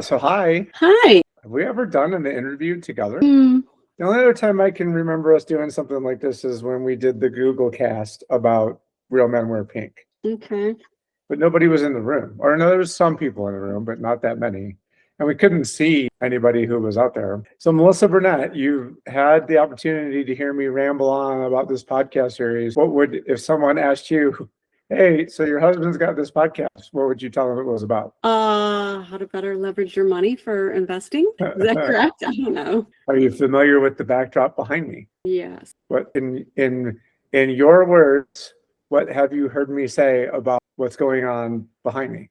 So hi. Hi. Have we ever done an interview together? Mm, The only other time I can remember us doing something like this is when we did the Google cast about Real Men Wear Pink. okay. But nobody was in the room. Or no, there was some people in the room, but not that many. And we couldn't see anybody who was out there. So Melisa Burnett, you've had the opportunity to hear me ramble on about this podcast series. What would, if someone asked you, hey, so your husband's got this podcast, what would you tell them it was about? How to better leverage your money for investing? Is that correct? I don't know. Are you familiar with the backdrop behind me? Yes. What in your words, what have you heard me say about what's going on behind me?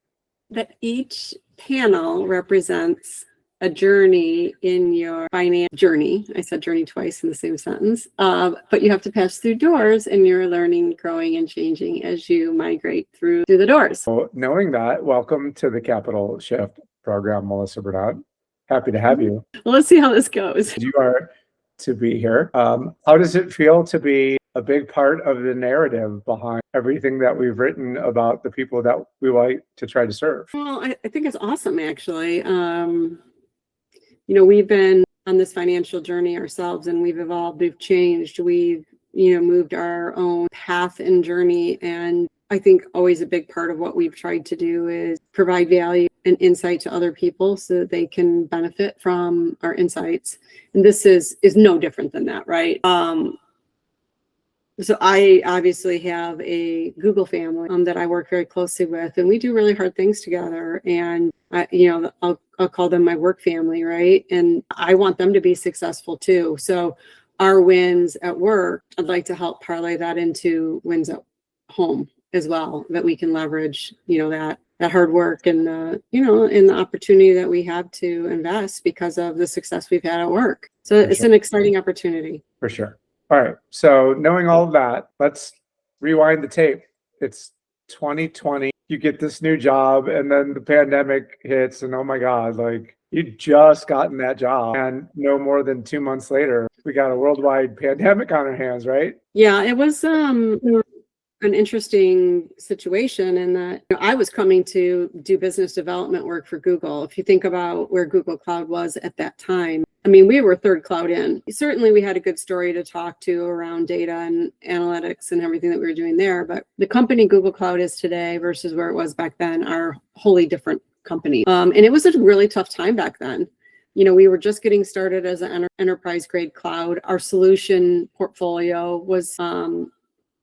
That each panel represents a journey in your finance journey. I said journey twice in the same sentence. But you have to pass through doors, and you're learning, growing, and changing as you migrate through the doors. So knowing that, welcome to the Capital Shift program, Melisa Burnett. Happy to have you. Well, let's see how this goes. You are to be here. How does it feel to be a big part of the narrative behind everything that we've written about the people that we like to try to serve? Well, I think it's awesome, actually. We've been on this financial journey ourselves, and we've evolved, we've changed, we've, moved our own path and journey. And I think always a big part of what we've tried to do is provide value and insight to other people so that they can benefit from our insights. And this is no different than that, right? So I obviously have a Google family that I work very closely with, and we do really hard things together. And I'll call them my work family, right? And I want them to be successful too. So our wins at work, I'd like to help parlay that into wins at home as well, that we can leverage, that hard work and and the opportunity that we have to invest because of the success we've had at work. So it's an exciting opportunity. For sure. All right. So knowing all of that, let's rewind the tape. It's 2020. You get this new job, and then the pandemic hits, and oh my God, like you just gotten that job, and no more than 2 months later, we got a worldwide pandemic on our hands, right? Yeah, it was an interesting situation in that I was coming to do business development work for Google. If you think about where Google Cloud was at that time, I mean, we were third cloud in. Certainly, we had a good story to talk to around data and analytics and everything that we were doing there. But the company Google Cloud is today versus where it was back then are wholly different company. And it was a really tough time back then. We were just getting started as an enterprise grade cloud. Our solution portfolio was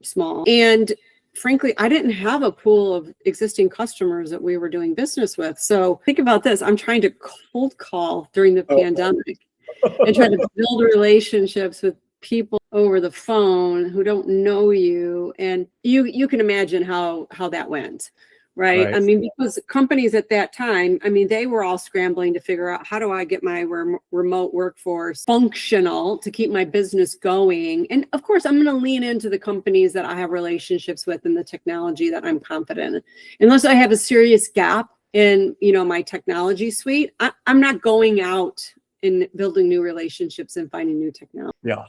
small. And frankly, I didn't have a pool of existing customers that we were doing business with. So think about this. I'm trying to cold call during the pandemic and try to build relationships with people over the phone who don't know you. And you can imagine how that went. Right. I mean, because companies at that time, I mean, they were all scrambling to figure out, how do I get my remote workforce functional to keep my business going? And of course, I'm going to lean into the companies that I have relationships with and the technology that I'm confident in. Unless I have a serious gap in, my technology suite, I'm not going out and building new relationships and finding new technology. Yeah.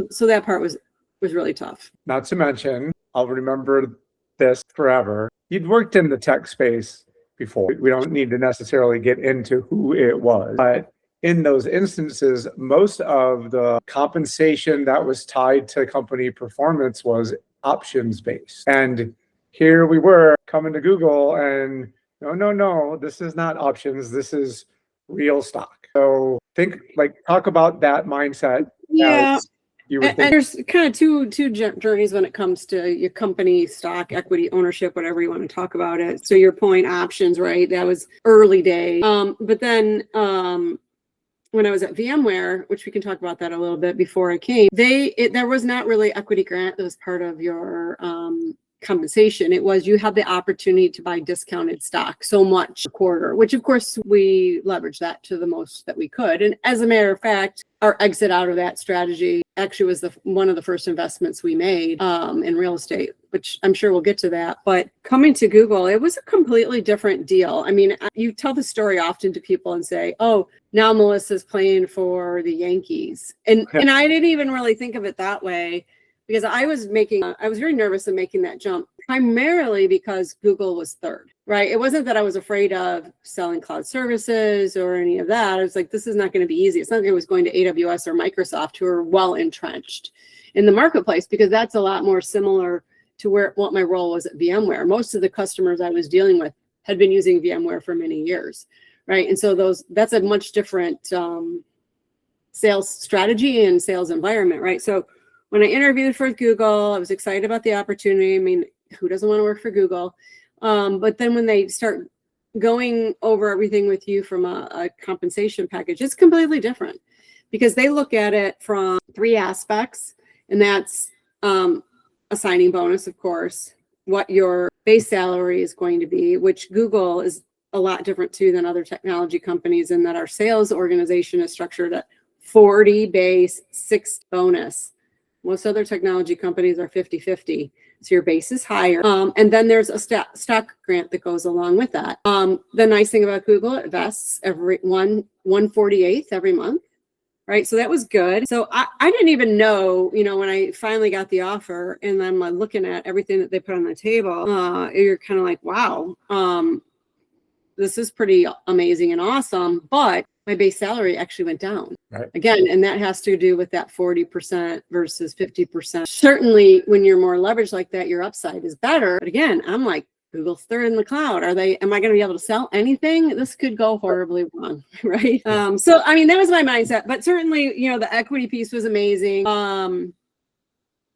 So that part was really tough. Not to mention, I'll remember this forever. You'd worked in the tech space before. We don't need to necessarily get into who it was, but in those instances, most of the compensation that was tied to company performance was options based. And here we were coming to Google and no, this is not options. This is real stock. So talk about that mindset. Yeah. And there's kind of two journeys when it comes to your company stock, equity, ownership, whatever you want to talk about it. So your point, options, right? That was early day. But then when I was at VMware, which we can talk about that a little bit before I came, there was not really equity grant that was part of your compensation. It was you had the opportunity to buy discounted stock so much a quarter, which of course we leveraged that to the most that we could. And as a matter of fact, our exit out of that strategy actually was one of the first investments we made in real estate, which I'm sure we'll get to that. But coming to Google, it was a completely different deal. I mean, you tell the story often to people and say, oh, now Melissa's playing for the Yankees. And I didn't even really think of it that way, because I was very nervous of making that jump. primarily because Google was third, right? It wasn't that I was afraid of selling cloud services or any of that. I was like, this is not going to be easy. It's not like I was going to AWS or Microsoft, who are well entrenched in the marketplace, because that's a lot more similar to what my role was at VMware. Most of the customers I was dealing with had been using VMware for many years, right? And so that's a much different sales strategy and sales environment, right? So when I interviewed for Google, I was excited about the opportunity. I mean, who doesn't want to work for Google? But then when they start going over everything with you from a compensation package, it's completely different, because they look at it from 3 aspects, and that's a signing bonus, of course, what your base salary is going to be, which Google is a lot different too than other technology companies, in that our sales organization is structured at 40 base, 6 bonus. Most other technology companies are 50-50. So your base is higher. And then there's a stock grant that goes along with that. The nice thing about Google, it vests every 1/48th every month, right? So that was good. So I didn't even know, when I finally got the offer and I'm looking at everything that they put on the table, you're kind of like, wow, this is pretty amazing and awesome. But my base salary actually went down. Right. Again, and that has to do with that 40% versus 50%. Certainly, when you're more leveraged like that, your upside is better. But again, I'm like, Google's third in the cloud. Am I going to be able to sell anything? This could go horribly wrong, right? So, I mean, that was my mindset. But certainly, the equity piece was amazing.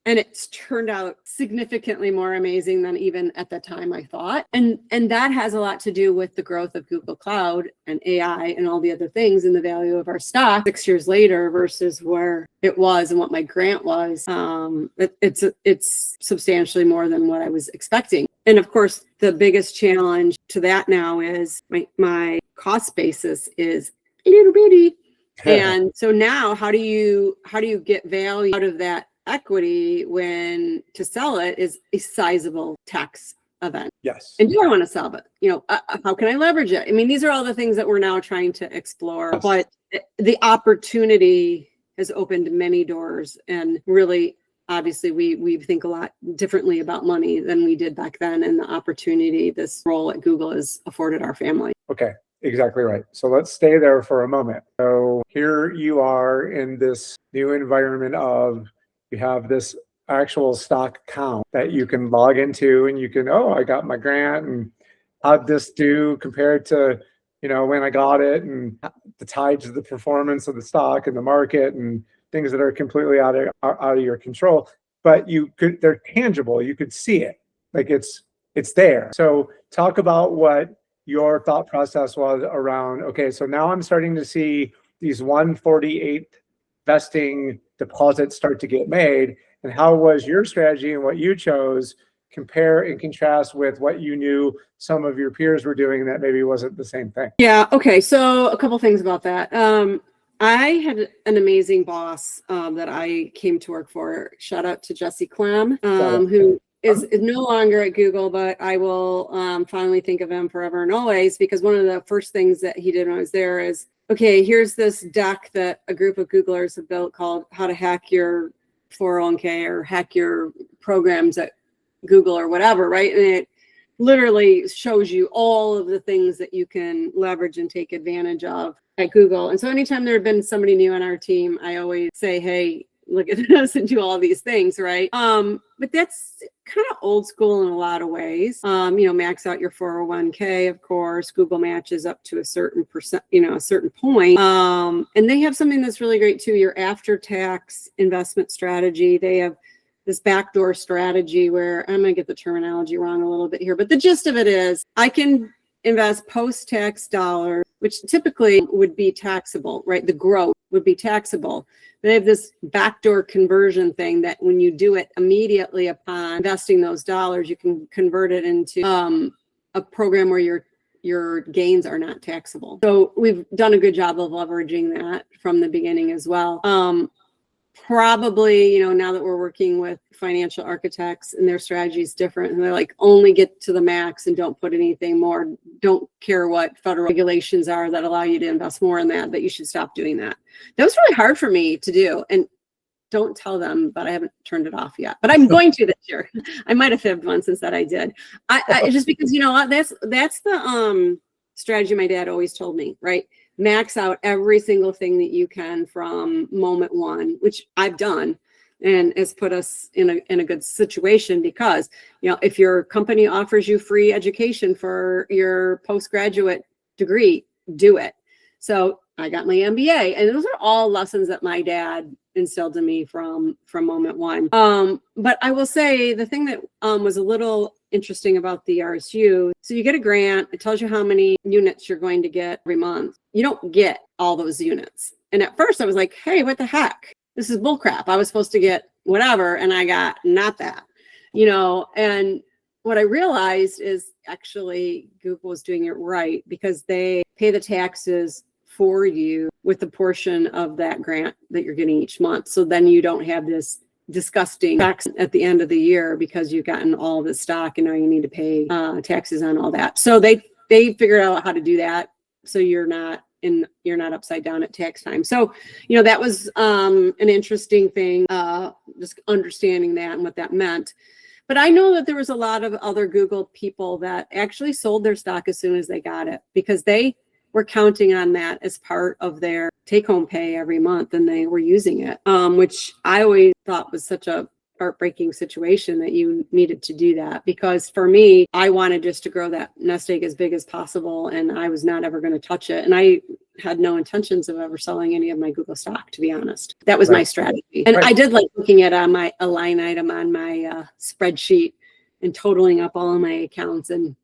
And it's turned out significantly more amazing than even at the time I thought. And that has a lot to do with the growth of Google Cloud and AI and all the other things, and the value of our stock 6 years later versus where it was and what my grant was. It's substantially more than what I was expecting. And of course, the biggest challenge to that now is my cost basis is a little bitty. And so now how do you get value out of that equity when to sell it is a sizable tax event? Yes. And do I want to sell it? How can I leverage it? I mean, these are all the things that we're now trying to explore, Yes. But the opportunity has opened many doors, and really, obviously, we think a lot differently about money than we did back then, and the opportunity this role at Google has afforded our family. Okay. Exactly right. So let's stay there for a moment. So here you are in this new environment of, you have this actual stock account that you can log into, and you can, I got my grant, and how'd this do compared to, when I got it, and the tied to the performance of the stock and the market, and things that are completely out of your control. But they're tangible. You could see it, like it's there. So talk about what your thought process was around, okay, so now I'm starting to see these 1/48 vesting deposits start to get made, and how was your strategy and what you chose compare and contrast with what you knew some of your peers were doing that maybe wasn't the same thing? Yeah. Okay. So a couple things about that. I had an amazing boss that I came to work for. Shout out to Jesse Clem, who is no longer at Google, but I will finally think of him forever and always, because one of the first things that he did when I was there is, okay, here's this deck that a group of Googlers have built called How to Hack Your 401k or Hack Your Programs at Google or whatever, right? And it literally shows you all of the things that you can leverage and take advantage of at Google. And so anytime there had been somebody new on our team, I always say, hey, look at this and do all these things, right? But that's kind of old school in a lot of ways. Max out your 401k, of course. Google matches up to a certain percent, a certain point. And they have something that's really great too, your after-tax investment strategy. They have this backdoor strategy where, I'm going to get the terminology wrong a little bit here, but the gist of it is I can invest post-tax dollars, which typically would be taxable, right? The growth would be taxable. They have this backdoor conversion thing that when you do it immediately upon investing those dollars, you can convert it into a program where your gains are not taxable. So we've done a good job of leveraging that from the beginning as well. Probably, now that we're working with financial architects and their strategy is different, and they're like, only get to the max and don't put anything more. Don't care what federal regulations are that allow you to invest more in that you should stop doing that. That was really hard for me to do. And don't tell them, but I haven't turned it off yet. But I'm going to this year. I might have fibbed once and said I did. I just because, you know what, that's the strategy my dad always told me, right? Max out every single thing that you can from moment one, which I've done, and has put us in a good situation because, you know, if your company offers you free education for your postgraduate degree, do it. So I got my MBA, and those are all lessons that my dad instilled in me from moment one. But I will say the thing that was a little interesting about the RSU, so you get a grant, it tells you how many units you're going to get every month. You don't get all those units. And at first I was like, hey, what the heck? This is bullcrap. I was supposed to get whatever, and I got not that, you know. And what I realized is actually Google was doing it right because they pay the taxes for you with the portion of that grant that you're getting each month. So then you don't have this disgusting tax at the end of the year because you've gotten all this stock and now you need to pay taxes on all that. So they figured out how to do that so you're not upside down at tax time. So, you know, that was an interesting thing, just understanding that and what that meant. But I know that there was a lot of other Google people that actually sold their stock as soon as they got it because they were counting on that as part of their take-home pay every month, and they were using it, which I always thought was such a heartbreaking situation that you needed to do that. Because for me, I wanted just to grow that nest egg as big as possible, and I was not ever going to touch it. And I had no intentions of ever selling any of my Google stock, to be honest. That was my strategy. And I did like looking at a line item on my spreadsheet and totaling up all of my accounts. And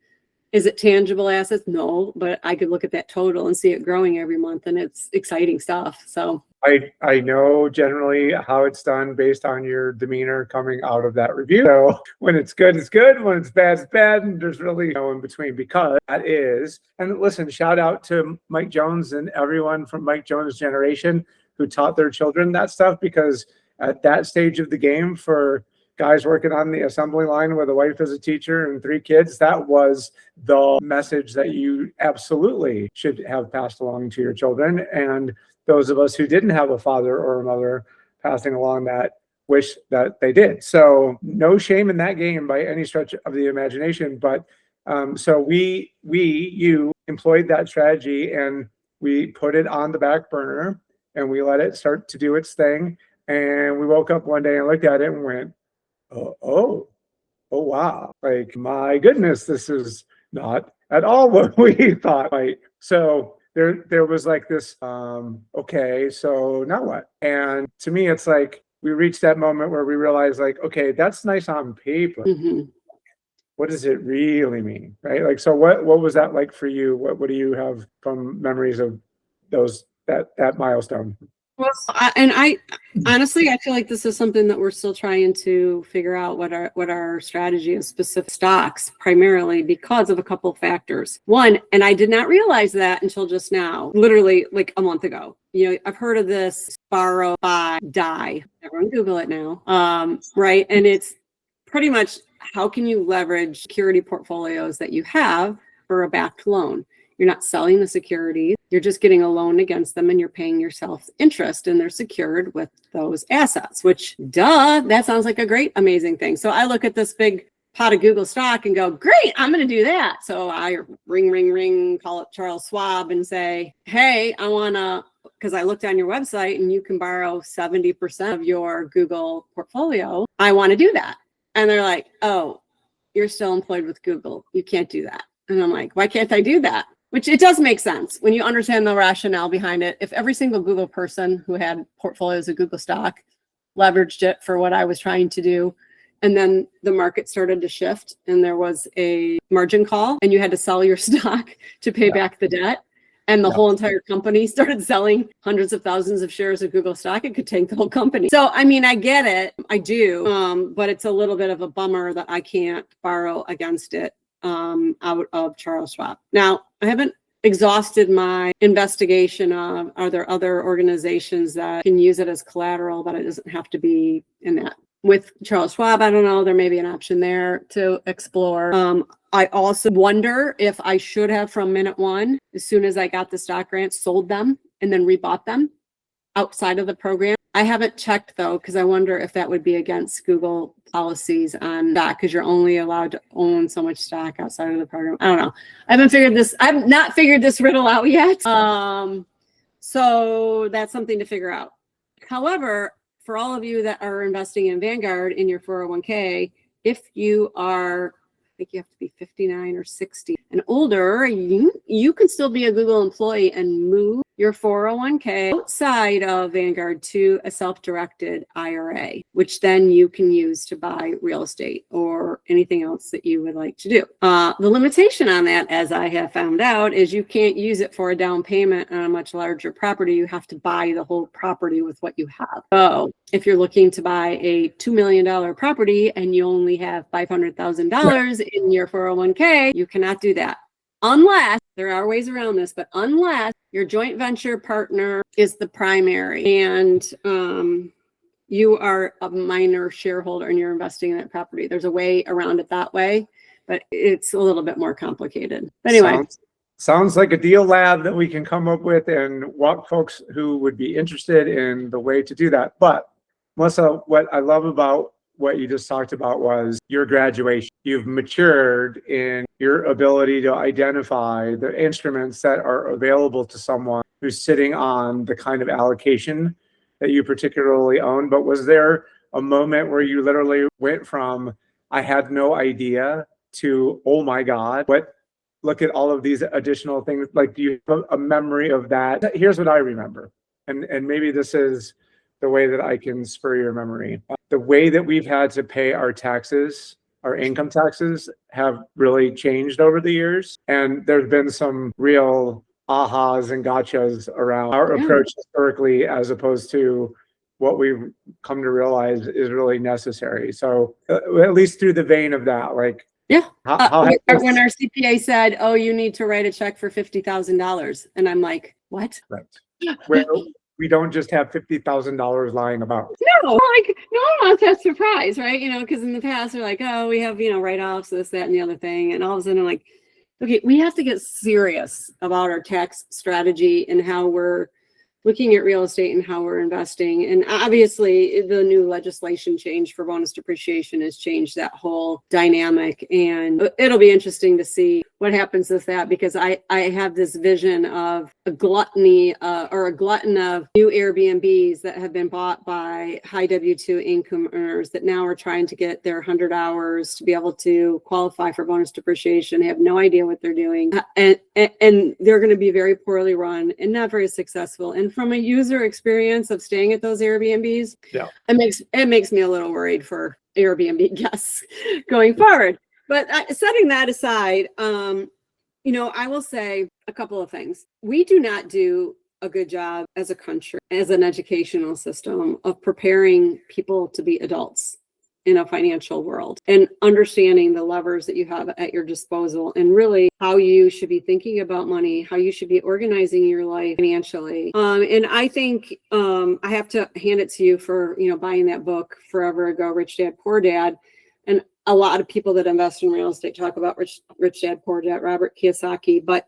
is it tangible assets? No, but I could look at that total and see it growing every month, and it's exciting stuff. So I know generally how it's done based on your demeanor coming out of that review. So when it's good, it's good. When it's bad, it's bad. And there's really no in between, because that is, and listen, shout out to Mike Jones and everyone from Mike Jones' generation who taught their children that stuff, because at that stage of the game for guys working on the assembly line with a wife as a teacher and 3 kids, that was the message that you absolutely should have passed along to your children. And those of us who didn't have a father or a mother passing along that wish that they did. So no shame in that game by any stretch of the imagination. But so you employed that strategy, and we put it on the back burner and we let it start to do its thing. And we woke up one day and looked at it and went, oh, wow. Like, my goodness, this is not at all what we thought. Right? So there was like this, okay, so now what? And to me, it's like we reached that moment where we realized, like, okay, that's nice on paper. Mm-hmm. What does it really mean, right? Like, so what was that like for you? What do you have from memories of that milestone? Well, I honestly, I feel like this is something that we're still trying to figure out what our strategy is specific stocks, primarily because of a couple of factors. One, and I did not realize that until just now, literally like a month ago. You know, I've heard of this borrow, buy, die. Everyone Google it now, right? And it's pretty much how can you leverage security portfolios that you have for a backed loan. You're not selling the securities. You're just getting a loan against them, and you're paying yourself interest, and they're secured with those assets, which, that sounds like a great, amazing thing. So I look at this big pot of Google stock and go, great, I'm going to do that. So I ring, call up Charles Schwab and say, hey, I want to, because I looked on your website and you can borrow 70% of your Google portfolio. I want to do that. And they're like, oh, you're still employed with Google. You can't do that. And I'm like, why can't I do that? Which it does make sense when you understand the rationale behind it. If every single Google person who had portfolios of Google stock leveraged it for what I was trying to do, and then the market started to shift and there was a margin call and you had to sell your stock to pay back the debt, and the whole entire company started selling hundreds of thousands of shares of Google stock, it could tank the whole company. So, I mean, I get it. I do. But it's a little bit of a bummer that I can't borrow against it out of Charles Schwab. Now, I haven't exhausted my investigation of, are there other organizations that can use it as collateral, but it doesn't have to be in that. With Charles Schwab, I don't know, there may be an option there to explore. I also wonder if I should have, from minute one, as soon as I got the stock grant, sold them and then rebought them outside of the program. I haven't checked though, because I wonder if that would be against Google policies on that, because you're only allowed to own so much stock outside of the program. I don't know. I've not figured this riddle out yet. So that's something to figure out. However, for all of you that are investing in Vanguard in your 401k, if you are, I think you have to be 59 or 60 and older, you can still be a Google employee and move your 401k outside of Vanguard to a self-directed IRA, which then you can use to buy real estate or anything else that you would like to do. The limitation on that, as I have found out, is you can't use it for a down payment on a much larger property. You have to buy the whole property with what you have. So if you're looking to buy a $2 million property and you only have $500,000 in your 401k, you cannot do that. Unless, there are ways around this, but unless your joint venture partner is the primary and you are a minor shareholder and you're investing in that property. There's a way around it that way, but it's a little bit more complicated. But anyway. Sounds like a deal lab that we can come up with and walk folks who would be interested in the way to do that. But Melissa, what I love about what you just talked about was your graduation. You've matured in your ability to identify the instruments that are available to someone who's sitting on the kind of allocation that you particularly own. But was there a moment where you literally went from, I had no idea, to, oh my God, look at all of these additional things? Like, do you have a memory of that? Here's what I remember. And maybe this is the way that I can spur your memory. The way that we've had to pay our taxes, our income taxes, have really changed over the years. And there's been some real ahas and gotchas around our approach historically, as opposed to what we've come to realize is really necessary. So at least through the vein of that, like, how when our CPA said, oh, you need to write a check for $50,000. And I'm like, what? Right. Well, we don't just have $50,000 lying about. No, like no one wants that surprise, right? Because in the past they're like, oh, we have, write-offs, this, that, and the other thing. And all of a sudden I'm like, okay, we have to get serious about our tax strategy and how we're looking at real estate and how we're investing. And obviously the new legislation change for bonus depreciation has changed that whole dynamic. And it'll be interesting to see what happens with that, because I have this vision of a gluttony or a glutton of new Airbnbs that have been bought by high W-2 income earners that now are trying to get their 100 hours to be able to qualify for bonus depreciation. They have no idea what they're doing. And they're going to be very poorly run and not very successful. And from a user experience of staying at those Airbnbs, it makes me a little worried for Airbnb guests going forward. But setting that aside, I will say a couple of things. We do not do a good job as a country, as an educational system, of preparing people to be adults in a financial world and understanding the levers that you have at your disposal and really how you should be thinking about money, how you should be organizing your life financially. And I think I have to hand it to you for, buying that book forever ago, Rich Dad, Poor Dad. And a lot of people that invest in real estate talk about Rich Dad, Poor Dad, Robert Kiyosaki. But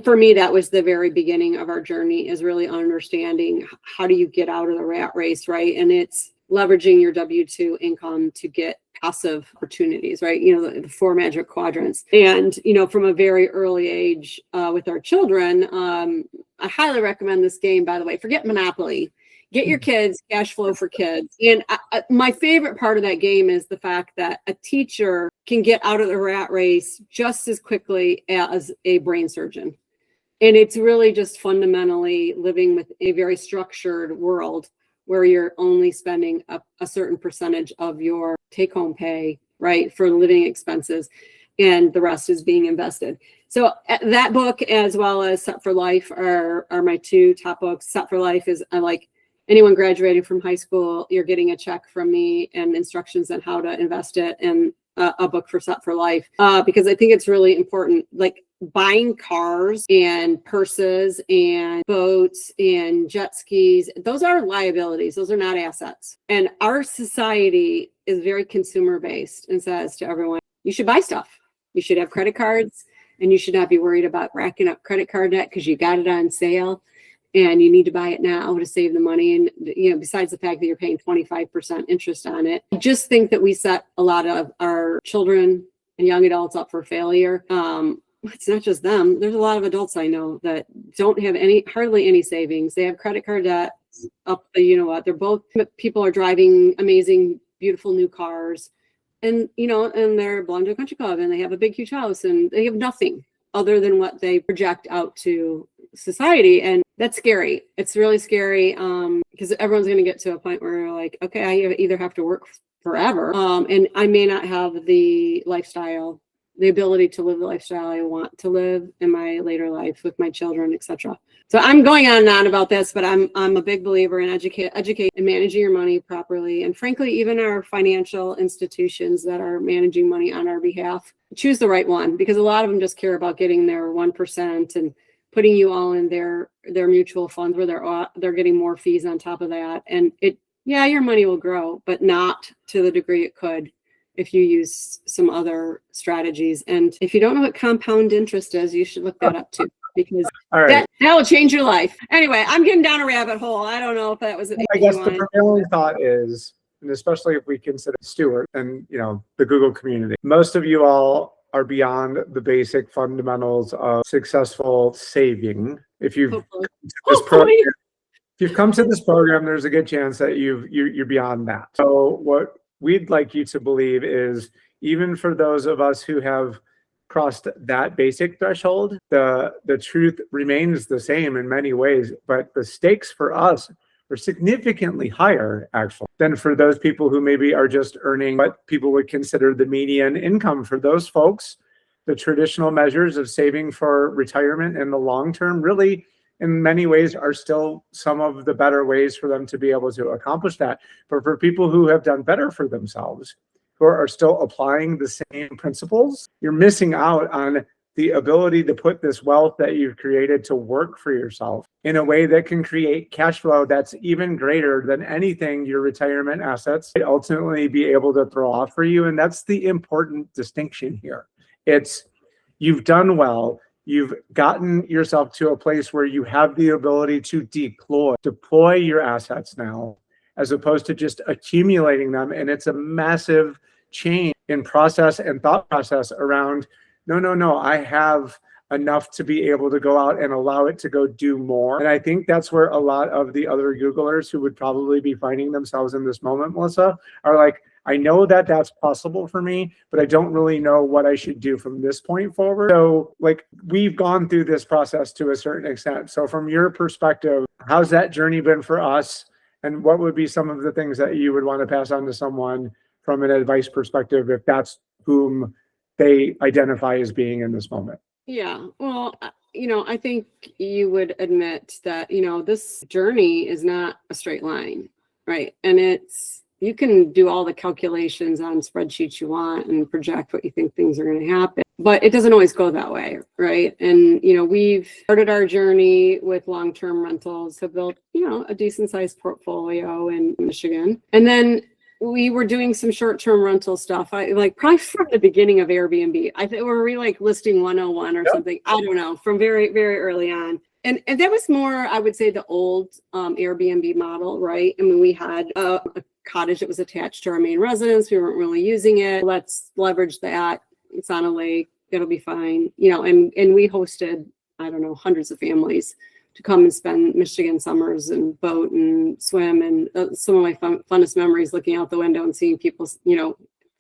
for me, that was the very beginning of our journey, is really understanding how do you get out of the rat race, right? And it's leveraging your W-2 income to get passive opportunities, right? The four magic quadrants. And, from a very early age with our children, I highly recommend this game, by the way. Forget Monopoly. Get your kids, cash flow for kids. And my favorite part of that game is the fact that a teacher can get out of the rat race just as quickly as a brain surgeon. And it's really just fundamentally living with a very structured world where you're only spending a certain percentage of your take-home pay, right, for living expenses, and the rest is being invested. So that book, as well as Set for Life, are my two top books. Set for Life is, I like, anyone graduating from high school, you're getting a check from me and instructions on how to invest it, and a book for Set for Life, because I think it's really important. Like, buying cars and purses and boats and jet skis, those are liabilities. Those are not assets. And our society is very consumer based and says to everyone, you should buy stuff. You should have credit cards, and you should not be worried about racking up credit card debt because you got it on sale. and you need to buy it now to save the money. And, besides the fact that you're paying 25% interest on it, I just think that we set a lot of our children and young adults up for failure. It's not just them. There's a lot of adults I know that don't have hardly any savings. They have credit card debt up people are driving amazing, beautiful new cars, and they're belong to a country club, and they have a big, huge house, and they have nothing other than what they project out to society. And that's scary. It's really scary, because everyone's going to get to a point where you're like, okay, I either have to work forever, and I may not have the ability to live the lifestyle I want to live in my later life with my children, etc. So I'm going on and on about this, but I'm a big believer in educate and managing your money properly. And frankly, even our financial institutions that are managing money on our behalf, choose the right one, because a lot of them just care about getting their 1% and putting you all in their mutual funds where they're getting more fees on top of that. And your money will grow, but not to the degree it could if you use some other strategies. And if you don't know what compound interest is, you should look that up too, because that will change your life. Anyway, I'm getting down a rabbit hole. I don't know if that was I guess the prevailing thought is, and especially if we consider Stuart and the Google community, most of you all are beyond the basic fundamentals of successful saving. If you've come to this program, there's a good chance that you're beyond that. So what we'd like you to believe is, even for those of us who have crossed that basic threshold, the truth remains the same in many ways, but the stakes for us are significantly higher, actually, than for those people who maybe are just earning what people would consider the median income. For those folks, the traditional measures of saving for retirement in the long term really, in many ways, are still some of the better ways for them to be able to accomplish that. But for people who have done better for themselves, who are still applying the same principles, you're missing out on the ability to put this wealth that you've created to work for yourself in a way that can create cash flow that's even greater than anything your retirement assets might ultimately be able to throw off for you. And that's the important distinction here. It's, you've done well. You've gotten yourself to a place where you have the ability to deploy your assets now, as opposed to just accumulating them. And it's a massive change in process and thought process around, no, I have enough to be able to go out and allow it to go do more. And I think that's where a lot of the other Googlers who would probably be finding themselves in this moment, Melissa, are like, I know that that's possible for me, but I don't really know what I should do from this point forward. So we've gone through this process to a certain extent. So from your perspective, how's that journey been for us? And what would be some of the things that you would want to pass on to someone from an advice perspective, if that's whom they identify as being in this moment? Yeah, well, I think you would admit that, this journey is not a straight line, right? And you can do all the calculations on spreadsheets you want and project what you think things are going to happen, but it doesn't always go that way, right? And, we've started our journey with long-term rentals, have built, a decent sized portfolio in Michigan. And then we were doing some short-term rental stuff. Probably from the beginning of Airbnb. I think were we listing 101 or something? I don't know, from very, very early on. And that was more, I would say, the old Airbnb model, right? I mean, we had a cottage that was attached to our main residence. We weren't really using it. Let's leverage that. It's on a lake. It'll be fine. And we hosted, I don't know, hundreds of families to come and spend Michigan summers and boat and swim. And some of my funnest memories looking out the window and seeing people,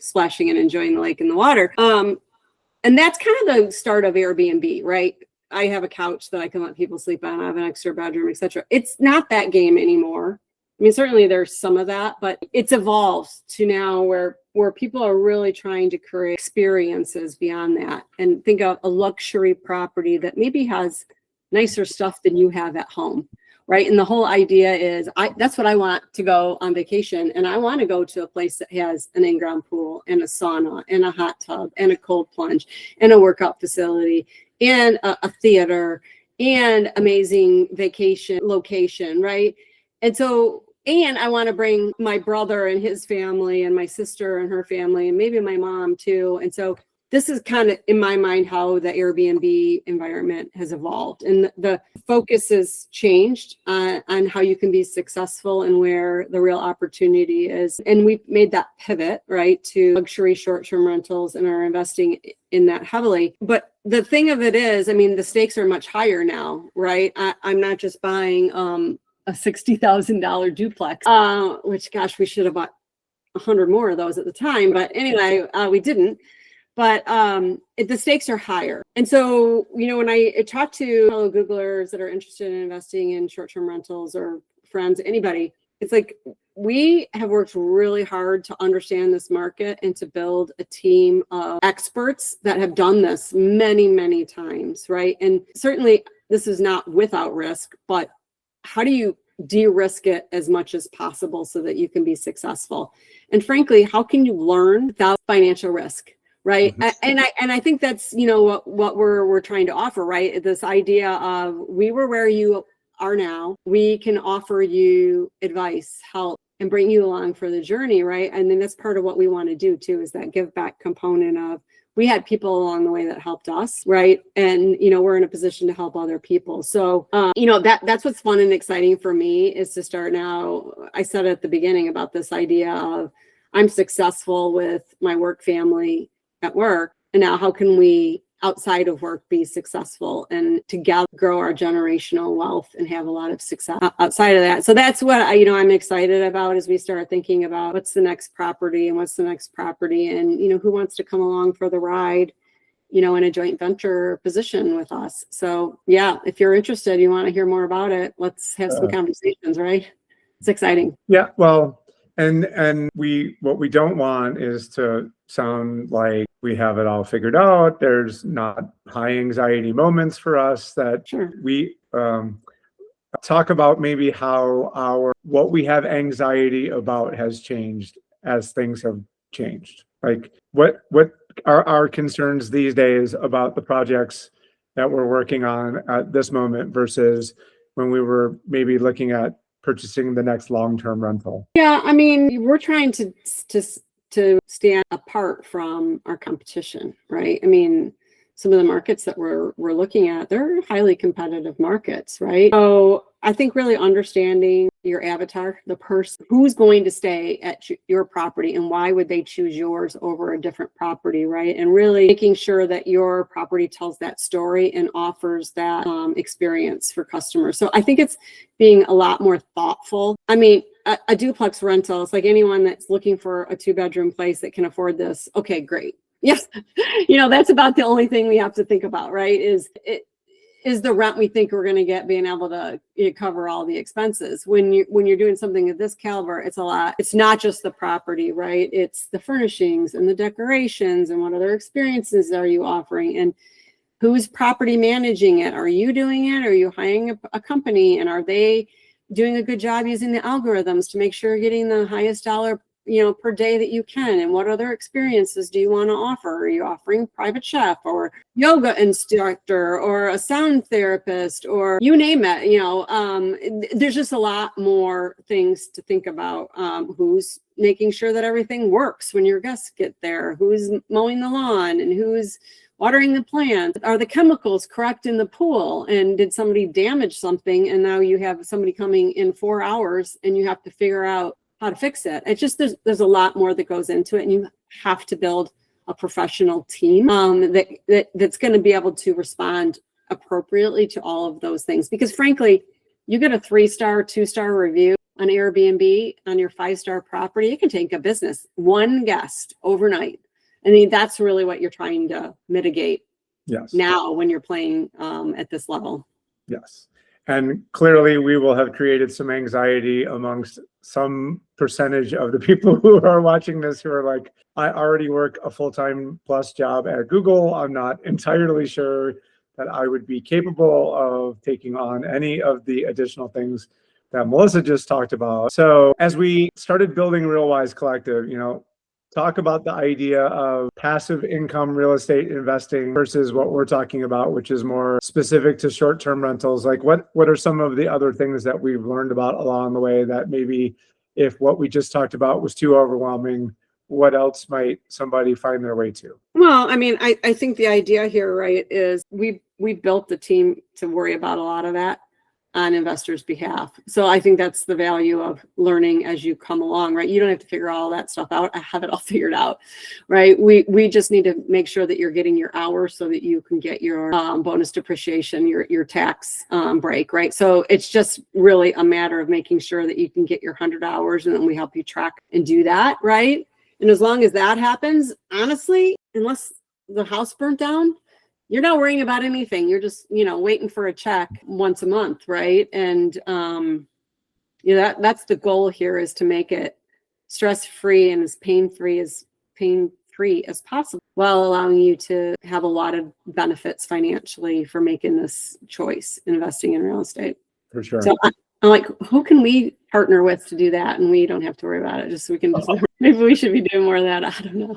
splashing and enjoying the lake and the water. And that's kind of the start of Airbnb, right? I have a couch that I can let people sleep on. I have an extra bedroom, etc. It's not that game anymore. I mean, certainly there's some of that, but it's evolved to now where people are really trying to create experiences beyond that, and think of a luxury property that maybe has nicer stuff than you have at home, right? And the whole idea is, that's what I want to go on vacation. And I want to go to a place that has an in-ground pool and a sauna and a hot tub and a cold plunge and a workout facility and a theater and amazing vacation location, right? And so, and I want to bring my brother and his family and my sister and her family and maybe my mom too. And so this is kind of, in my mind, how the Airbnb environment has evolved. And the focus has changed on how you can be successful and where the real opportunity is. And we've made that pivot, right, to luxury short-term rentals and are investing in that heavily. But the thing of it is, I mean, the stakes are much higher now, right? I'm not just buying a $60,000 duplex, which, gosh, we should have bought 100 more of those at the time. But anyway, we didn't. But the stakes are higher. And so, when I talk to fellow Googlers that are interested in investing in short-term rentals or friends, anybody, it's like we have worked really hard to understand this market and to build a team of experts that have done this many, many times, right? And certainly this is not without risk, but how do you de-risk it as much as possible so that you can be successful? And frankly, how can you learn without financial risk? Right. And I think that's, what we're trying to offer, right? This idea of we were where you are now. We can offer you advice, help, and bring you along for the journey, right? And then that's part of what we want to do too, is that give back component of we had people along the way that helped us, right? And, we're in a position to help other people. So, that's what's fun and exciting for me is to start now. I said at the beginning about this idea of I'm successful with my work family at work. And now how can we outside of work be successful and together grow our generational wealth and have a lot of success outside of that? So that's what I'm excited about as we start thinking about what's the next property and who wants to come along for the ride, in a joint venture position with us. So yeah, if you're interested, you want to hear more about it, let's have some conversations, right? It's exciting. Yeah, well, and what we don't want is to sound like we have it all figured out. There's not high anxiety moments for us that Sure. We talk about maybe how what we have anxiety about has changed as things have changed. Like what are our concerns these days about the projects that we're working on at this moment versus when we were maybe looking at purchasing the next long-term rental? Yeah, I mean, we're trying to stand apart from our competition, right? I mean, some of the markets that we're looking at, they're highly competitive markets, right? So I think really understanding your avatar, the person who's going to stay at your property and why would they choose yours over a different property, right? And really making sure that your property tells that story and offers that experience for customers. So I think it's being a lot more thoughtful. I mean, a duplex rental, it's like anyone that's looking for a 2-bedroom place that can afford this. Okay, great. Yes. That's about the only thing we have to think about, right? Is the rent we think we're going to get being able to cover all the expenses. When you're doing something of this caliber, it's a lot. It's not just the property, right? It's the furnishings and the decorations and what other experiences are you offering and who's property managing it? Are you doing it? Are you hiring a company? And are they doing a good job using the algorithms to make sure you're getting the highest dollar per day that you can? And what other experiences do you want to offer? Are you offering private chef or yoga instructor or a sound therapist or you name it? There's just a lot more things to think about. Who's making sure that everything works when your guests get there? Who's mowing the lawn and who's watering the plants? Are the chemicals correct in the pool? And did somebody damage something? And now you have somebody coming in 4 hours and you have to figure out how to fix it. It's just, there's a lot more that goes into it. And you have to build a professional team that's going to be able to respond appropriately to all of those things. Because frankly, you get a 3-star, 2-star review on Airbnb on your 5-star property, it can take a business, one guest overnight. I mean, that's really what you're trying to mitigate. Yes. Now when you're playing at this level. Yes. And clearly we will have created some anxiety amongst some percentage of the people who are watching this who are like, I already work a full-time plus job at Google. I'm not entirely sure that I would be capable of taking on any of the additional things that Melisa just talked about. So as we started building RealWise Collective, talk about the idea of passive income real estate investing versus what we're talking about, which is more specific to short-term rentals. Like what are some of the other things that we've learned about along the way that maybe if what we just talked about was too overwhelming, what else might somebody find their way to? Well, I mean, I think the idea here, right, is we built the team to worry about a lot of that on investors' behalf. So I think that's the value of learning as you come along, right? You don't have to figure all that stuff out. I have it all figured out, right? We just need to make sure that you're getting your hours so that you can get your bonus depreciation, your tax break, right? So it's just really a matter of making sure that you can get your 100 hours, and then we help you track and do that, right? And as long as that happens, honestly, unless the house burnt down, you're not worrying about anything. You're just, waiting for a check once a month, right? And that's the goal here, is to make it stress-free and as pain-free as possible, while allowing you to have a lot of benefits financially for making this choice, investing in real estate. For sure. So I'm like, who can we partner with to do that? And we don't have to worry about it. Just so we can maybe we should be doing more of that. I don't know.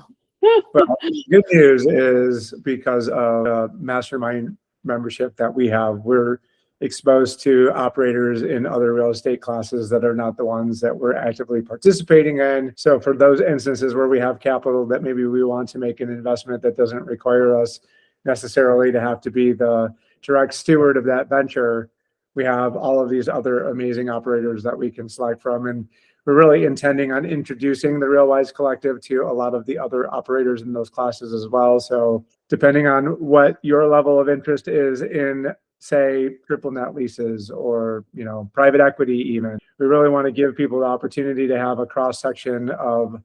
Well, good news is, because of the mastermind membership that we have, we're exposed to operators in other real estate classes that are not the ones that we're actively participating in. So for those instances where we have capital that maybe we want to make an investment that doesn't require us necessarily to have to be the direct steward of that venture, we have all of these other amazing operators that we can select from. And we're really intending on introducing the RealWise Collective to a lot of the other operators in those classes as well. So depending on what your level of interest is in, say, triple net leases or, private equity even, we really want to give people the opportunity to have a cross section of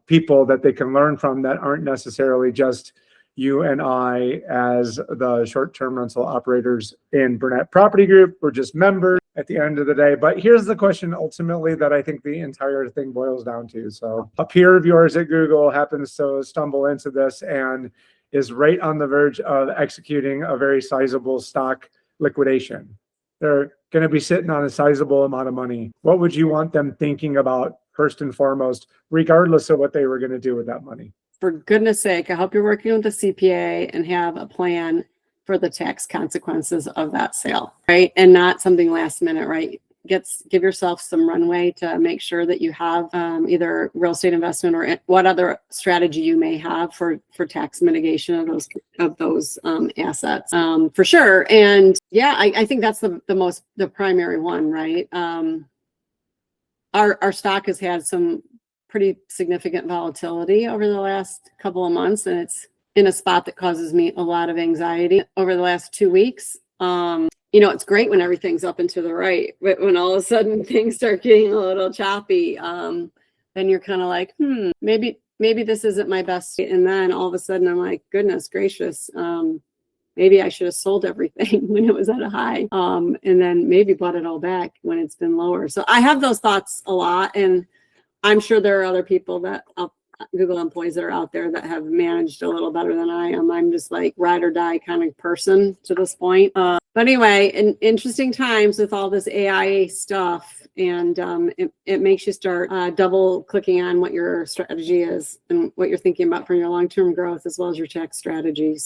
people that they can learn from, that aren't necessarily just you and I as the short-term rental operators in Burnett Property Group. We're just members at the end of the day. But here's the question ultimately that I think the entire thing boils down to. So a peer of yours at Google happens to stumble into this and is right on the verge of executing a very sizable stock liquidation. They're going to be sitting on a sizable amount of money. What would you want them thinking about first and foremost, regardless of what they were going to do with that money? For goodness sake, I hope you're working with the CPA and have a plan for the tax consequences of that sale, right? And not something last minute, right? Give yourself some runway to make sure that you have either real estate investment or what other strategy you may have for tax mitigation of those assets, for sure. And yeah, I think that's the primary one, right? Our stock has had some pretty significant volatility over the last couple of months, and it's in a spot that causes me a lot of anxiety over the last 2 weeks. It's great when everything's up and to the right, but when all of a sudden things start getting a little choppy, then you're kind of like, maybe this isn't my best. And then all of a sudden I'm like, goodness gracious, maybe I should have sold everything when it was at a high, and then maybe bought it all back when it's been lower. So I have those thoughts a lot, and I'm sure there are other people Google employees that are out there that have managed a little better than I am. I'm just like ride or die kind of person to this point. But anyway, interesting times with all this AI stuff, and it makes you start double clicking on what your strategy is and what you're thinking about for your long-term growth, as well as your tax strategies.